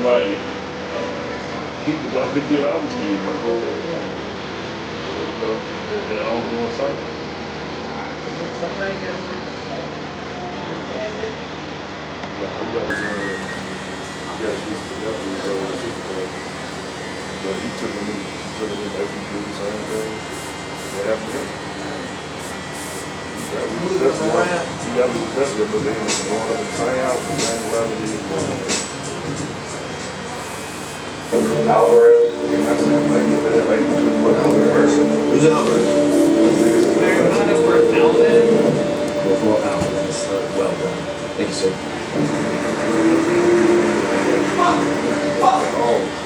like, keep it up to get out of here. They're all going something. Somebody gets But he took him in every do the same thing. What happened to him? He got his best of it, but they was going up in the same house, the same gravity. Alvarez, and that's it. Like, what Alvarez? Who's Alvarez? they're kind of for Alvin. Before Alvarez. Well done. Thank you, sir. Oh.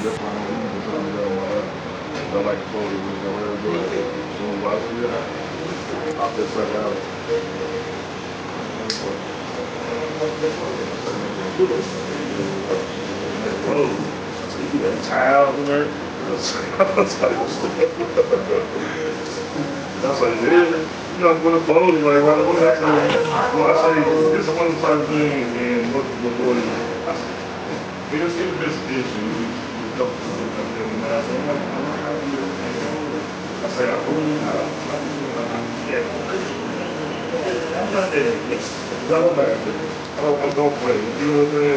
That's why I don't eat because I don't like the food. Whatever do it. So why should I? I'll just suck out. Bro, so you got towels in there? That's like, yeah. know, when the phone is like, right, what I say, this is one type of thing, and what it is. We just get this issue, we don't do it, I say, I believe, yeah. I'm not there. I'm back. I'm going to play. You know what I'm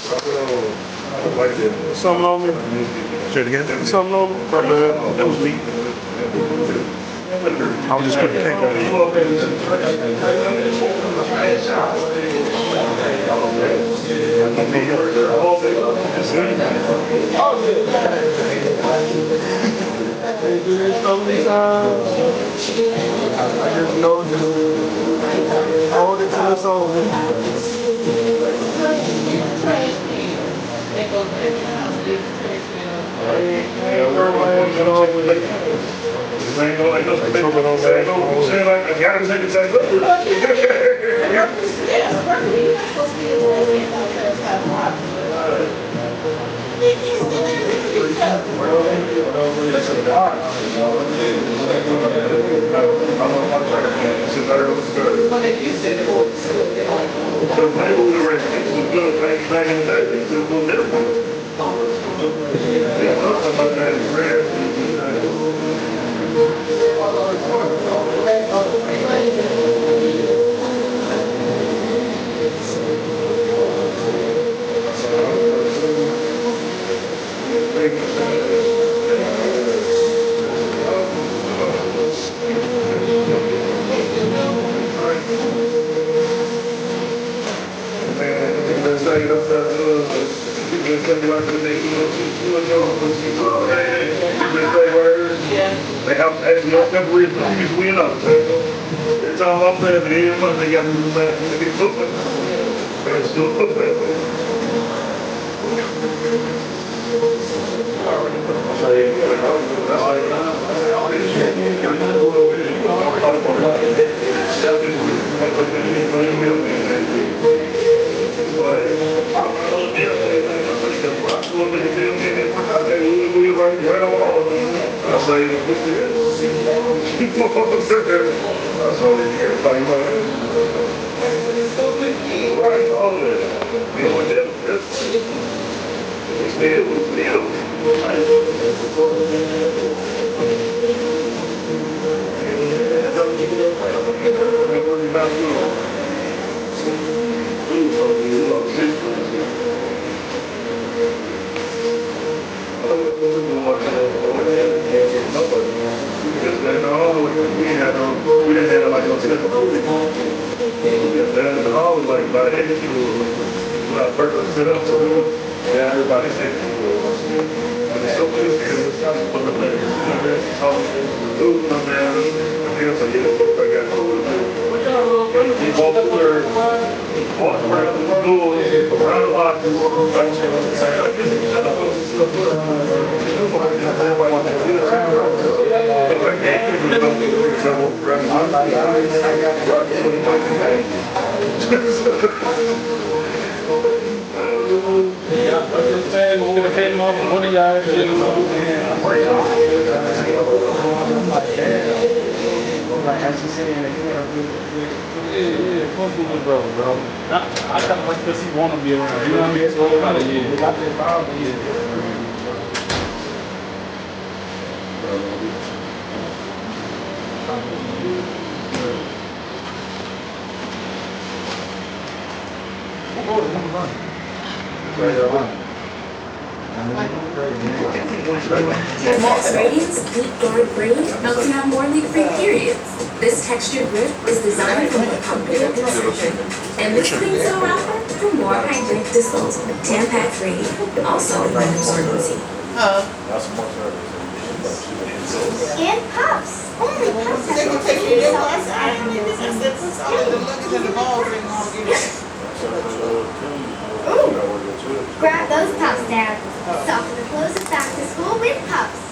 saying? I like that. Something on me? Say it again? Something on me? My bad. That was me. I was just putting the paint on I just know this. Hold it till it's over. They have to ask me all type of reasons to win up. It's all I'm saying, they got to do that. They get football. They're still football. We didn't have like no schedule. The hall was like about 80 people. When I first set up, so everybody said, but it's so clear because it's not what the players do. Man, I think that's a yes. I got he walked through walked around the school, around the block, One of y'all like as you saying, fuck with your brother, bro. I kind of like because he want to be around. You know what I mean? So we got that problem. Max Radiance Deep Dark Green helps you have more leak-free periods. This textured grip is designed for more comfortable consumption. And this clean seal wrapper for more hygienic disposal. Tampax free, also for absorbency. And puffs. Only puffs have to take your glass out. Grab those puffs, Dad. Soften the clothes of back to school with puffs.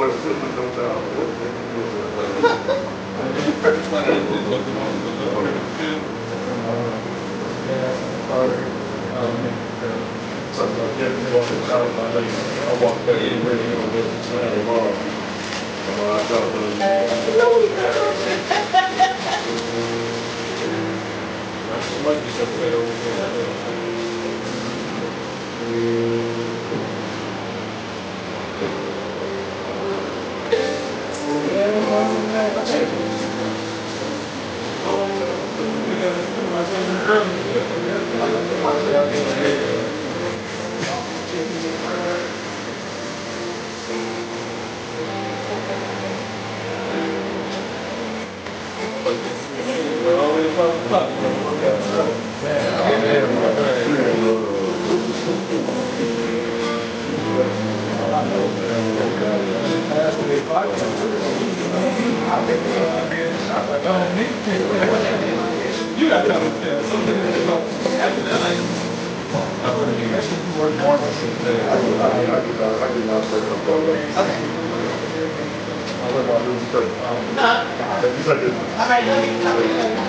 but still with them down. I walked back and ready to go to Slam tomorrow. I got you got to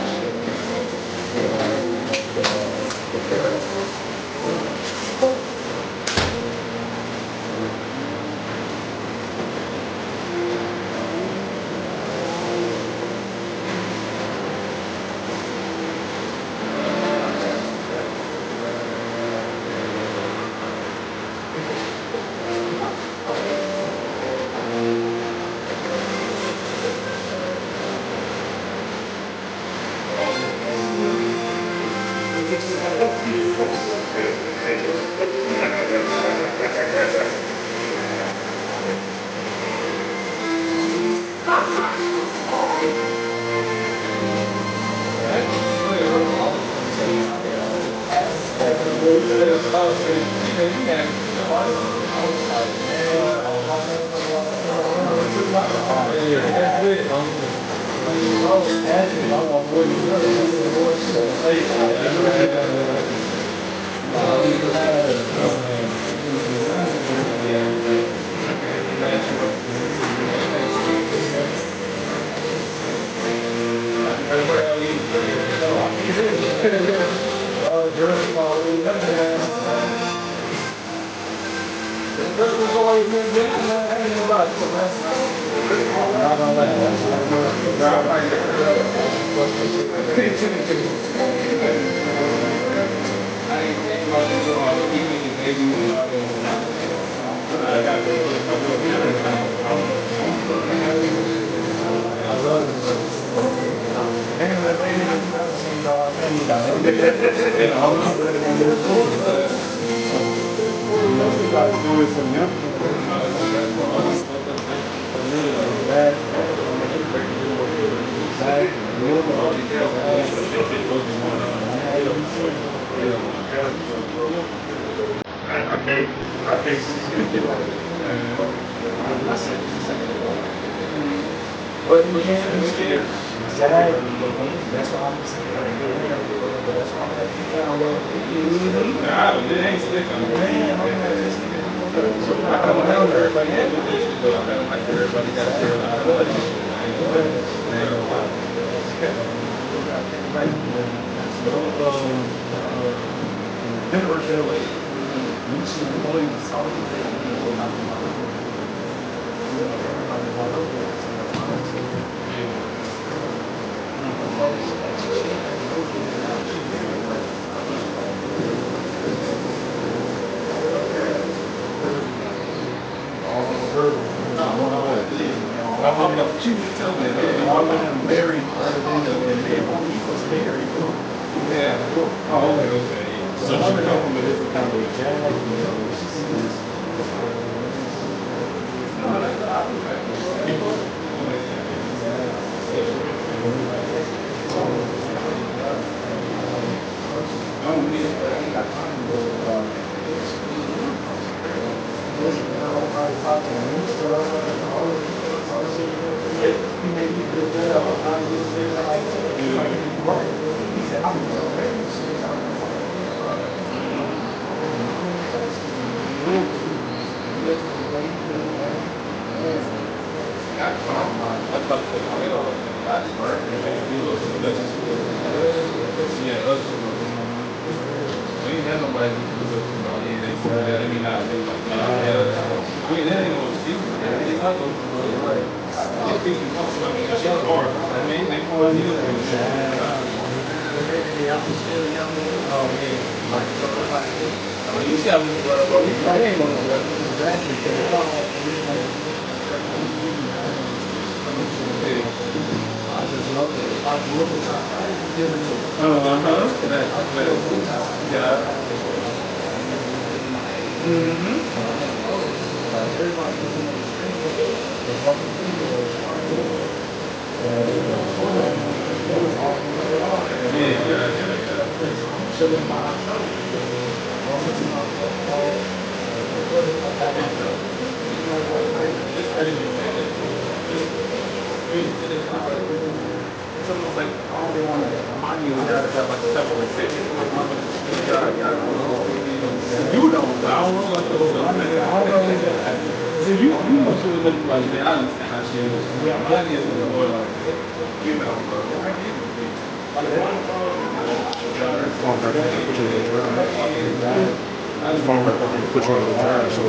Put you on the drive, so